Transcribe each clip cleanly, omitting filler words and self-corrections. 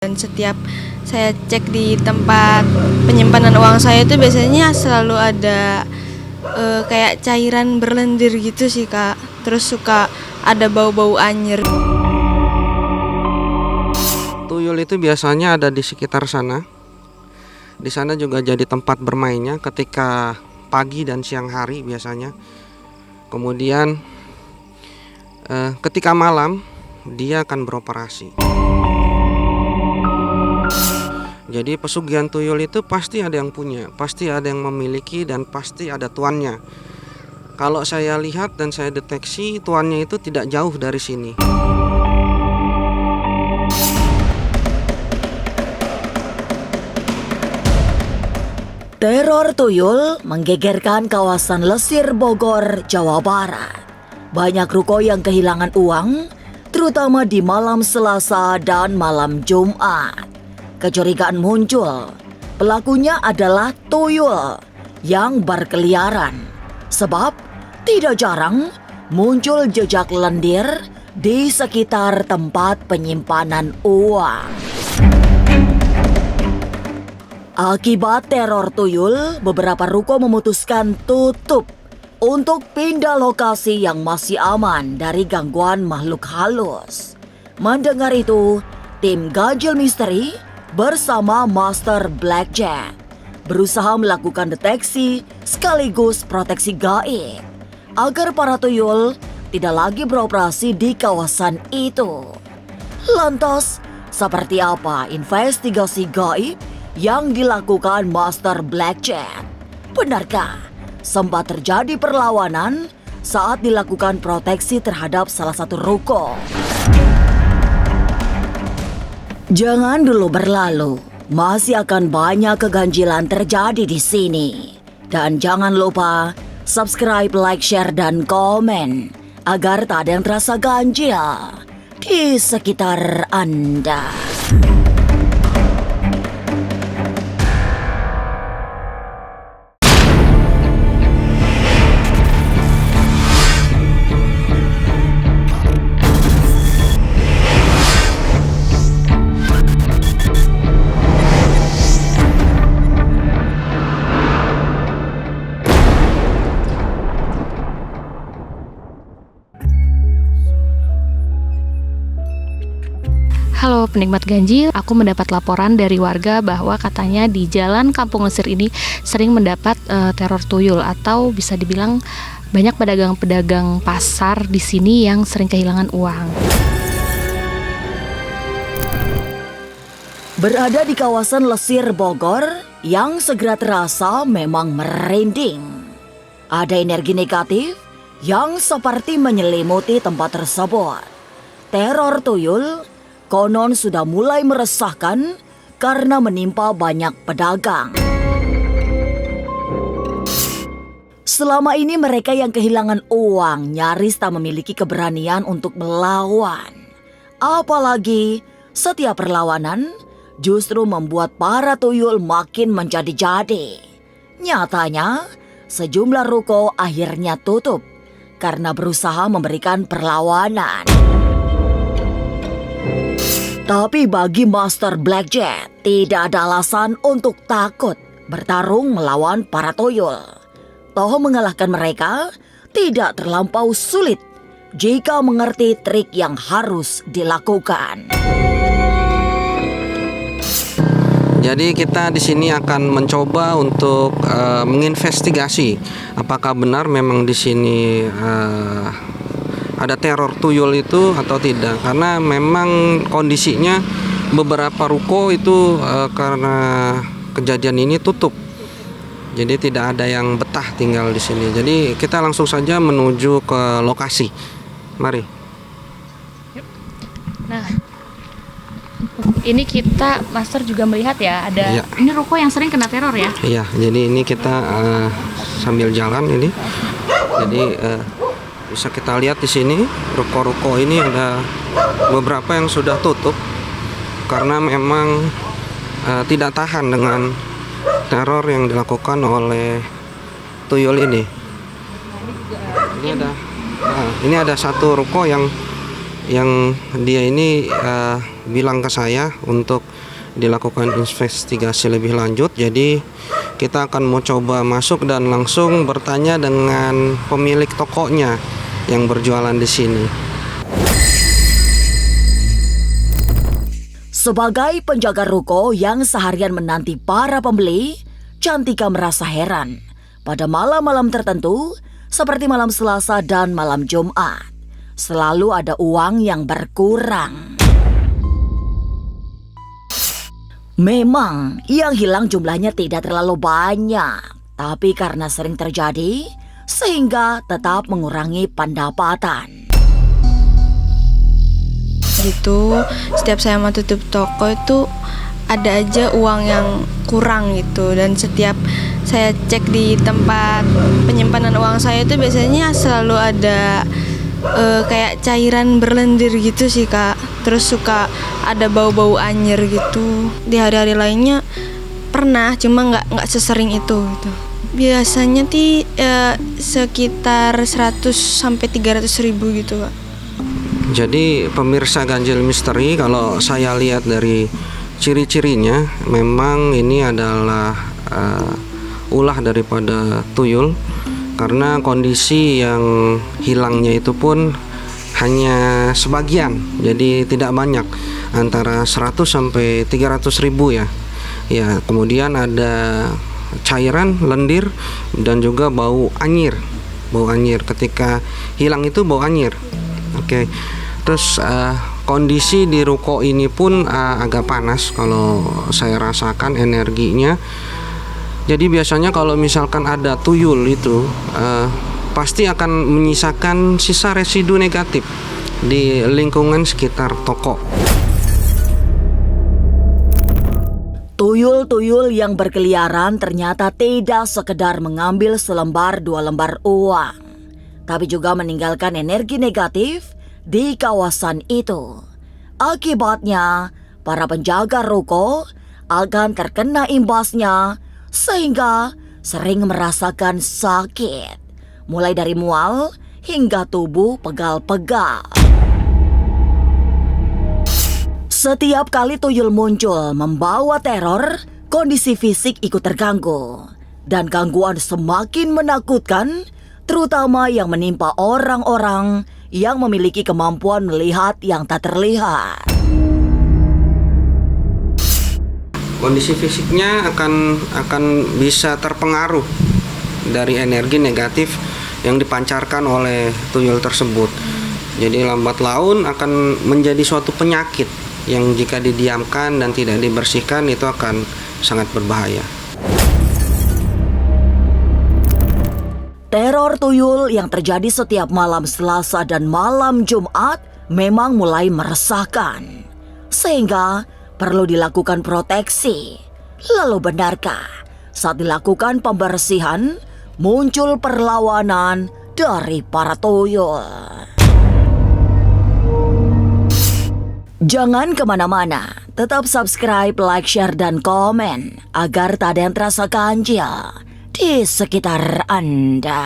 Dan setiap saya cek di tempat penyimpanan uang saya itu biasanya selalu ada kayak cairan berlendir gitu sih Kak. Terus suka ada bau-bau anjir. Tuyul itu biasanya ada di sekitar sana. Di sana juga jadi tempat bermainnya ketika pagi dan siang hari biasanya. Kemudian ketika malam dia akan beroperasi. Jadi pesugihan tuyul itu pasti ada yang punya, pasti ada yang memiliki, dan pasti ada tuannya. Kalau saya lihat dan saya deteksi, tuannya itu tidak jauh dari sini. Teror tuyul menggegerkan kawasan Lesir Bogor, Jawa Barat. Banyak ruko yang kehilangan uang, terutama di malam Selasa dan malam Jumat. Kecurigaan muncul, pelakunya adalah tuyul yang berkeliaran. Sebab tidak jarang muncul jejak lendir di sekitar tempat penyimpanan uang. Akibat teror tuyul, beberapa ruko memutuskan tutup untuk pindah lokasi yang masih aman dari gangguan makhluk halus. Mendengar itu, tim Ganjil Misteri bersama Master Blackjack berusaha melakukan deteksi sekaligus proteksi gaib agar para tuyul tidak lagi beroperasi di kawasan itu. Lantas, seperti apa investigasi gaib yang dilakukan Master Blackjack? Benarkah sempat terjadi perlawanan saat dilakukan proteksi terhadap salah satu ruko? Jangan dulu berlalu, masih akan banyak keganjilan terjadi di sini. Dan jangan lupa subscribe, like, share, dan komen agar tak ada yang terasa ganjil di sekitar Anda. Halo penikmat ganjil, aku mendapat laporan dari warga bahwa katanya di Jalan Kampung Lesir ini sering mendapat teror tuyul, atau bisa dibilang banyak pedagang-pedagang pasar di sini yang sering kehilangan uang. Berada di kawasan Lesir Bogor yang segera terasa memang merinding. Ada energi negatif yang seperti menyelimuti tempat tersebut. Teror tuyul konon sudah mulai meresahkan karena menimpa banyak pedagang. Selama ini mereka yang kehilangan uang nyaris tak memiliki keberanian untuk melawan. Apalagi setiap perlawanan justru membuat para tuyul makin menjadi-jadi. Nyatanya, sejumlah ruko akhirnya tutup karena berusaha memberikan perlawanan. Tapi bagi Master Blackjack, tidak ada alasan untuk takut bertarung melawan para tuyul. Toh mengalahkan mereka tidak terlampau sulit jika mengerti trik yang harus dilakukan. Jadi kita di sini akan mencoba untuk menginvestigasi apakah benar memang di sini ada teror tuyul itu atau tidak, karena memang kondisinya beberapa ruko itu karena kejadian ini tutup, jadi tidak ada yang betah tinggal di sini. Jadi kita langsung saja menuju ke lokasi. Mari. Nah, ini kita Master juga melihat ya, ada ini ruko yang sering kena teror ya. Iya, jadi ini kita sambil jalan ini. Jadi bisa kita lihat di sini ruko-ruko ini ada beberapa yang sudah tutup karena memang tidak tahan dengan teror yang dilakukan oleh tuyul ini. Ini ada satu ruko yang dia ini bilang ke saya untuk dilakukan investigasi lebih lanjut. Jadi kita akan mau coba masuk dan langsung bertanya dengan pemilik tokonya yang berjualan di sini. Sebagai penjaga ruko yang seharian menanti para pembeli, Cantika merasa heran. Pada malam-malam tertentu, seperti malam Selasa dan malam Jumat, selalu ada uang yang berkurang. Memang yang hilang jumlahnya tidak terlalu banyak, tapi karena sering terjadi, sehingga tetap mengurangi pendapatan. Gitu, setiap saya mau tutup toko itu ada aja uang yang kurang gitu, dan setiap saya cek di tempat penyimpanan uang saya itu biasanya selalu ada kayak cairan berlendir gitu sih Kak. Terus suka ada bau-bau anjir gitu. Di hari-hari lainnya pernah, cuma nggak sesering itu gitu. Biasanya sekitar 100 sampai 300 ribu gitu Kak. Jadi pemirsa Ganjil Misteri, kalau saya lihat dari ciri-cirinya, memang ini adalah ulah daripada tuyul, karena kondisi yang hilangnya itu pun hanya sebagian, jadi tidak banyak, antara 100 sampai 300 ribu ya. Ya, kemudian ada cairan, lendir, dan juga bau anyir. Bau anyir, ketika hilang itu bau anyir. Oke. Terus kondisi di ruko ini pun agak panas kalau saya rasakan energinya. Jadi biasanya kalau misalkan ada tuyul itu pasti akan menyisakan sisa residu negatif di lingkungan sekitar toko. Tuyul-tuyul yang berkeliaran ternyata tidak sekedar mengambil selembar dua lembar uang, tapi juga meninggalkan energi negatif di kawasan itu. Akibatnya, para penjaga ruko akan terkena imbasnya sehingga sering merasakan sakit, mulai dari mual hingga tubuh pegal-pegal. Setiap kali tuyul muncul membawa teror, kondisi fisik ikut terganggu, dan gangguan semakin menakutkan, terutama yang menimpa orang-orang yang memiliki kemampuan melihat yang tak terlihat. Kondisi fisiknya akan bisa terpengaruh dari energi negatif yang dipancarkan oleh tuyul tersebut. Jadi lambat laun akan menjadi suatu penyakit yang jika didiamkan dan tidak dibersihkan itu akan sangat berbahaya. Teror tuyul yang terjadi setiap malam Selasa dan malam Jumat memang mulai meresahkan, sehingga perlu dilakukan proteksi. Lalu benarkah saat dilakukan pembersihan muncul perlawanan dari para tuyul? Jangan kemana-mana, tetap subscribe, like, share, dan komen agar tak ada yang terasa ganjil di sekitar Anda.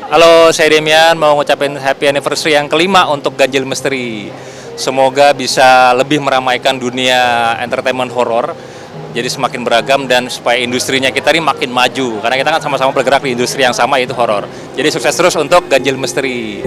Halo, saya Demian, mau ngucapin happy anniversary yang kelima untuk Ganjil Misteri. Semoga bisa lebih meramaikan dunia entertainment horor, jadi semakin beragam dan supaya industrinya kita ini makin maju. Karena kita kan sama-sama bergerak di industri yang sama, yaitu horor. Jadi sukses terus untuk Ganjil Misteri.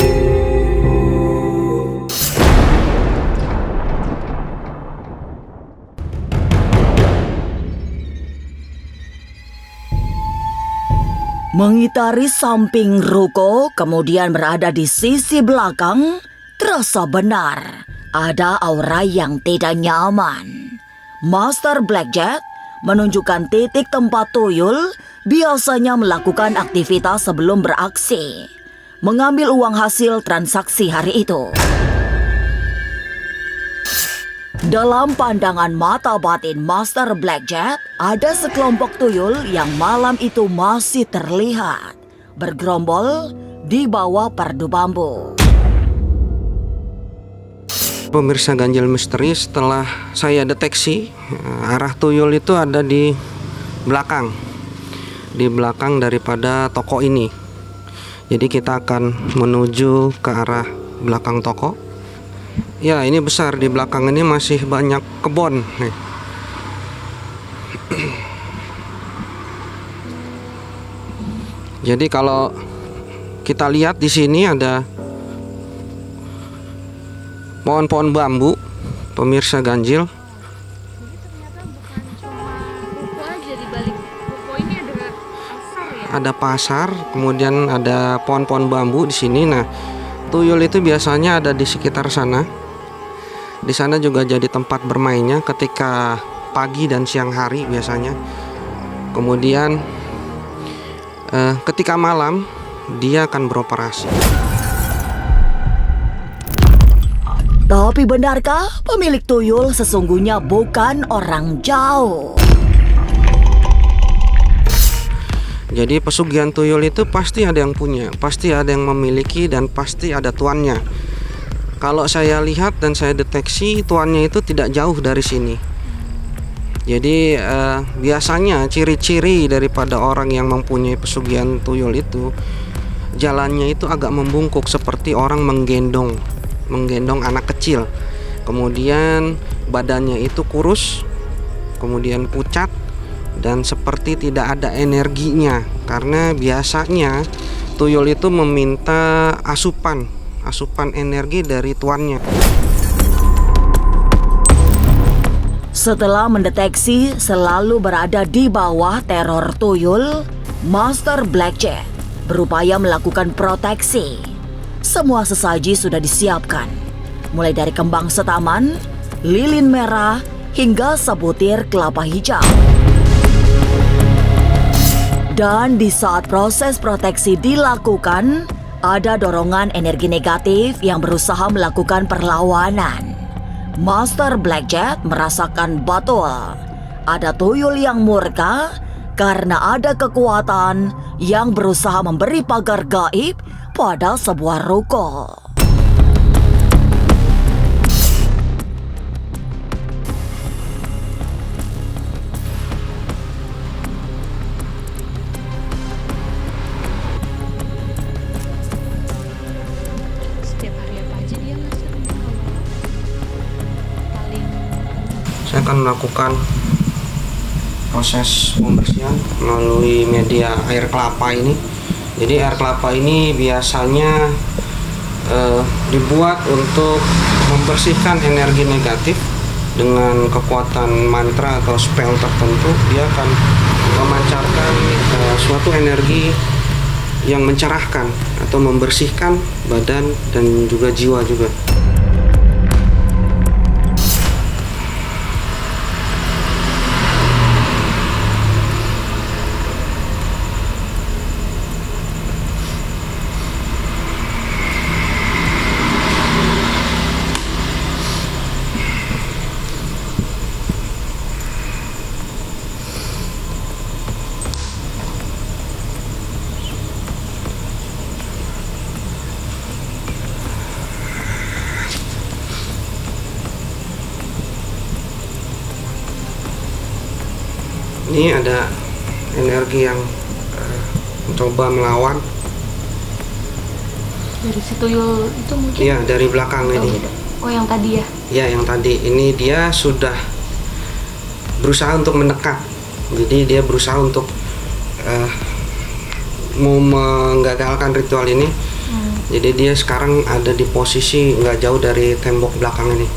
Mengitari samping ruko, kemudian berada di sisi belakang, terasa benar ada aura yang tidak nyaman. Master Blackjack menunjukkan titik tempat tuyul biasanya melakukan aktivitas sebelum beraksi, mengambil uang hasil transaksi hari itu. Dalam pandangan mata batin Master Blackjack, ada sekelompok tuyul yang malam itu masih terlihat bergerombol di bawah perdu bambu. Pemirsa Ganjil Misteri, setelah saya deteksi arah tuyul itu ada di belakang daripada toko ini. Jadi kita akan menuju ke arah belakang toko. Ya, ini besar, di belakang ini masih banyak kebun nih. Jadi kalau kita lihat di sini ada pohon-pohon bambu, pemirsa Ganjil. Ternyata bukan cuma ruko aja, di balik ruko ini ada pasar ya. Ada pasar, kemudian ada pohon-pohon bambu di sini. Nah, tuyul itu biasanya ada di sekitar sana. Di sana juga jadi tempat bermainnya ketika pagi dan siang hari biasanya. Kemudian ketika malam dia akan beroperasi. Tapi benarkah pemilik tuyul sesungguhnya bukan orang jauh? Jadi pesugihan tuyul itu pasti ada yang punya, pasti ada yang memiliki, dan pasti ada tuannya. Kalau saya lihat dan saya deteksi, tuannya itu tidak jauh dari sini. Jadi biasanya ciri-ciri daripada orang yang mempunyai pesugihan tuyul itu, jalannya itu agak membungkuk seperti orang menggendong anak kecil. Kemudian badannya itu kurus, kemudian pucat, dan seperti tidak ada energinya. Karena biasanya tuyul itu meminta asupan energi dari tuannya. Setelah mendeteksi selalu berada di bawah teror tuyul, Master Blackjack berupaya melakukan proteksi. Semua sesaji sudah disiapkan, mulai dari kembang setaman, lilin merah, hingga sebutir kelapa hijau. Dan di saat proses proteksi dilakukan, ada dorongan energi negatif yang berusaha melakukan perlawanan. Master Blackjack merasakan betul ada tuyul yang murka karena ada kekuatan yang berusaha memberi pagar gaib pada sebuah ruko. Setiap hari apa aja dia ngasih paling Saya akan melakukan proses pembersihan melalui media air kelapa ini. Jadi air kelapa ini biasanya dibuat untuk membersihkan energi negatif dengan kekuatan mantra atau spell tertentu. Dia akan memancarkan suatu energi yang mencerahkan atau membersihkan badan dan juga jiwa juga. Ini ada energi yang mencoba melawan. dari si tuyul itu mungkin? Iya, dari belakang ini. Beda. Oh, yang tadi ya? Ya, yang tadi ini dia sudah berusaha untuk mendekat. Jadi dia berusaha untuk mau menggagalkan ritual ini. Jadi dia sekarang ada di posisi nggak jauh dari tembok belakang ini.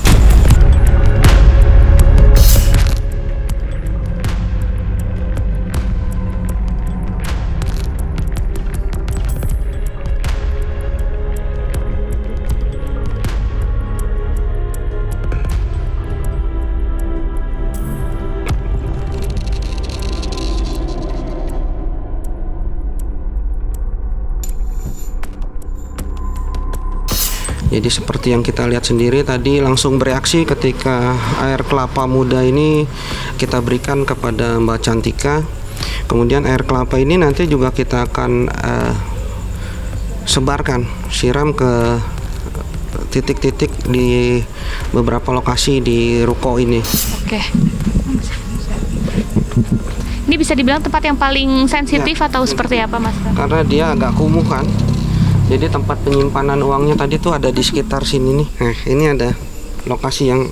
Jadi seperti yang kita lihat sendiri tadi, langsung bereaksi ketika air kelapa muda ini kita berikan kepada Mbak Cantika. Kemudian air kelapa ini nanti juga kita akan sebarkan, siram ke titik-titik di beberapa lokasi di ruko ini. Oke. Ini bisa dibilang tempat yang paling sensitif Ya. atau seperti apa, Mas? Karena dia agak kumuh kan. Jadi tempat penyimpanan uangnya tadi tuh ada di sekitar sini nih. Nah, ini ada lokasi yang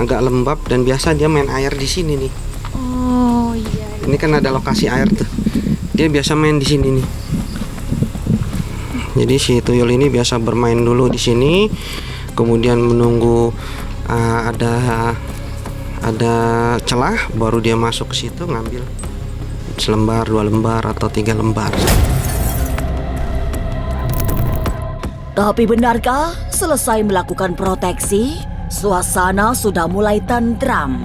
agak lembab dan biasa dia main air di sini nih. Oh iya. Ini kan ada lokasi air tuh. Dia biasa main di sini nih. Jadi si tuyul ini biasa bermain dulu di sini, kemudian menunggu ada celah, baru dia masuk ke situ ngambil selembar, 2 lembar atau 3 lembar. Tapi benarkah selesai melakukan proteksi, suasana sudah mulai tentram?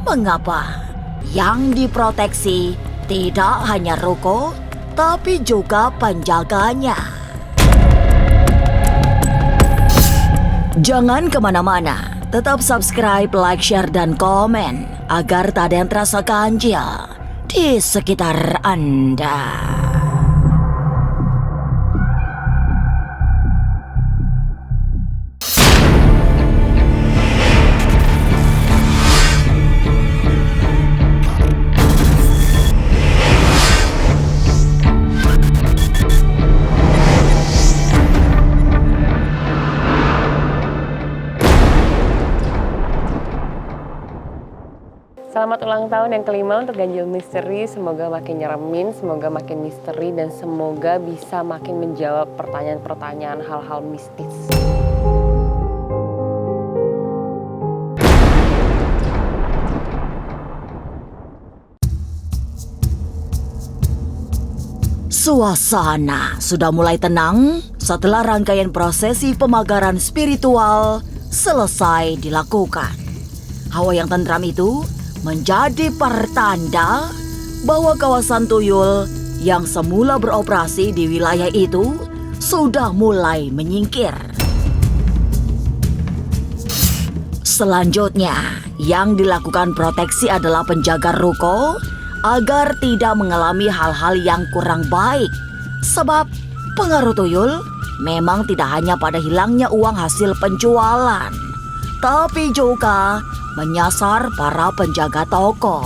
Mengapa? Yang diproteksi tidak hanya ruko, tapi juga penjaganya. Jangan kemana-mana, tetap subscribe, like, share, dan komen agar tak ada yang terasa ganjil di sekitar Anda. Selamat ulang tahun yang kelima untuk Ganjil Misteri. Semoga makin nyeremin, semoga makin misteri, dan semoga bisa makin menjawab pertanyaan-pertanyaan hal-hal mistis. Suasana sudah mulai tenang setelah rangkaian prosesi pemagaran spiritual selesai dilakukan. Hawa yang tentram itu menjadi pertanda bahwa kawasan tuyul yang semula beroperasi di wilayah itu sudah mulai menyingkir. Selanjutnya, yang dilakukan proteksi adalah penjaga ruko agar tidak mengalami hal-hal yang kurang baik. Sebab pengaruh tuyul memang tidak hanya pada hilangnya uang hasil penjualan, tapi juga menyasar para penjaga toko.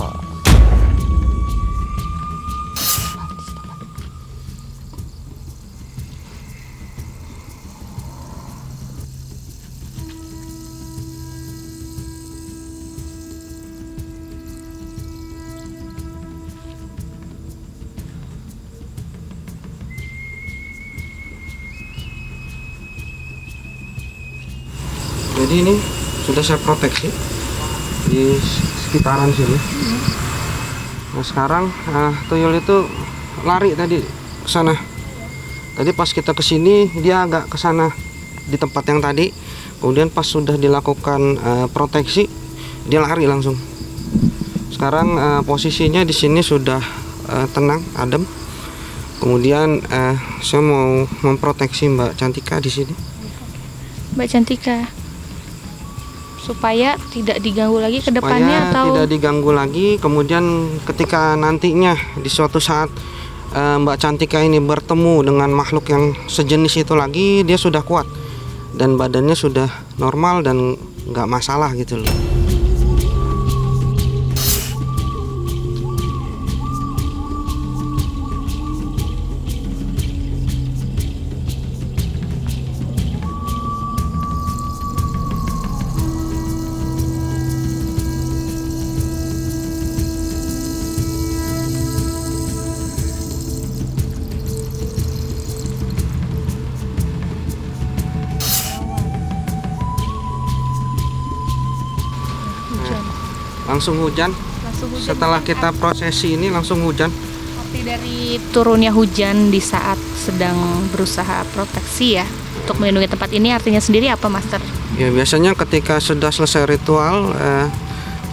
Jadi ini sudah saya proteksi di sekitaran sini. Nah sekarang tuyul itu lari tadi ke sana. Tadi pas kita ke sini dia agak ke sana di tempat yang tadi. Kemudian pas sudah dilakukan proteksi dia lari langsung. Sekarang posisinya di sini sudah tenang, adem. Kemudian saya mau memproteksi Mbak Cantika di sini. Mbak Cantika, supaya tidak diganggu lagi ke depannya Supaya atau tidak diganggu lagi. Kemudian ketika nantinya di suatu saat Mbak Cantika ini bertemu dengan makhluk yang sejenis itu lagi, dia sudah kuat dan badannya sudah normal dan nggak masalah gitu loh. Langsung hujan. Setelah kita prosesi ini langsung hujan. arti dari turunnya hujan di saat sedang berusaha proteksi ya untuk melindungi tempat ini artinya sendiri apa, Master? Ya biasanya ketika sudah selesai ritual,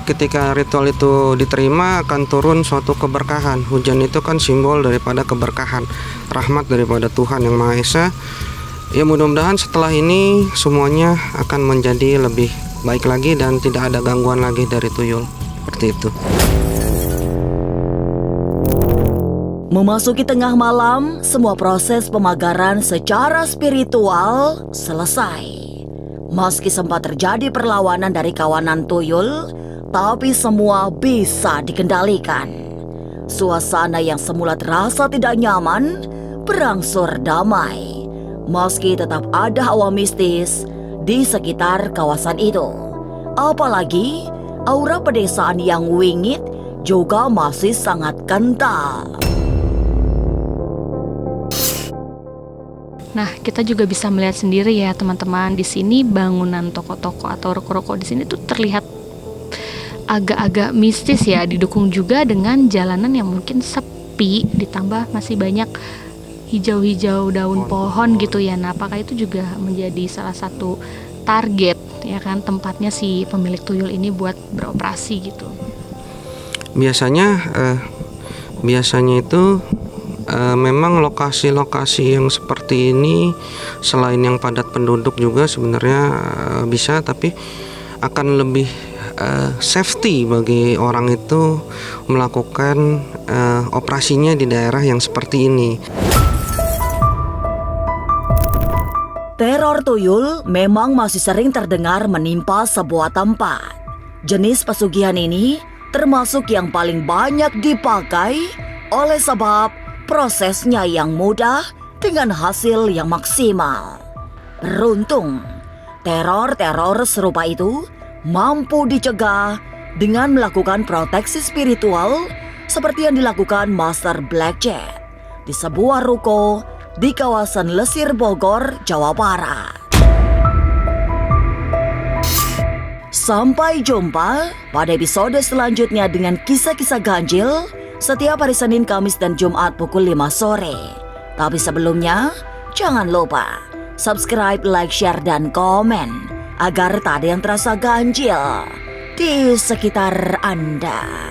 ketika ritual itu diterima akan turun suatu keberkahan. Hujan itu kan simbol daripada keberkahan, rahmat daripada Tuhan Yang Maha Esa. Ya mudah-mudahan setelah ini semuanya akan menjadi lebih baik lagi dan tidak ada gangguan lagi dari tuyul. Seperti itu. Memasuki tengah malam, semua proses pemagaran secara spiritual selesai. Meski sempat terjadi perlawanan dari kawanan tuyul, tapi semua bisa dikendalikan. Suasana yang semula terasa tidak nyaman berangsur damai. Meski tetap ada hawa mistis di sekitar kawasan itu. Apalagi aura pedesaan yang wingit juga masih sangat kental. Nah, kita juga bisa melihat sendiri ya teman-teman, di sini bangunan toko-toko atau ruko-ruko di sini tuh terlihat agak-agak mistis ya, didukung juga dengan jalanan yang mungkin sepi, ditambah masih banyak hijau-hijau daun pohon gitu ya. Nah, apakah itu juga menjadi salah satu target ya kan tempatnya si pemilik tuyul ini buat beroperasi gitu? Biasanya itu memang lokasi-lokasi yang seperti ini selain yang padat penduduk juga sebenarnya bisa, tapi akan lebih safety bagi orang itu melakukan operasinya di daerah yang seperti ini. Teror tuyul memang masih sering terdengar menimpa sebuah tempat. Jenis pesugihan ini termasuk yang paling banyak dipakai oleh sebab prosesnya yang mudah dengan hasil yang maksimal. Beruntung, teror-teror serupa itu mampu dicegah dengan melakukan proteksi spiritual seperti yang dilakukan Master Blackjack di sebuah ruko di kawasan Lesir Bogor, Jawa Barat. Sampai jumpa pada episode selanjutnya dengan kisah-kisah ganjil setiap hari Senin, Kamis, dan Jumat pukul 5 sore. Tapi sebelumnya, jangan lupa subscribe, like, share, dan komen agar tak ada yang terasa ganjil di sekitar Anda.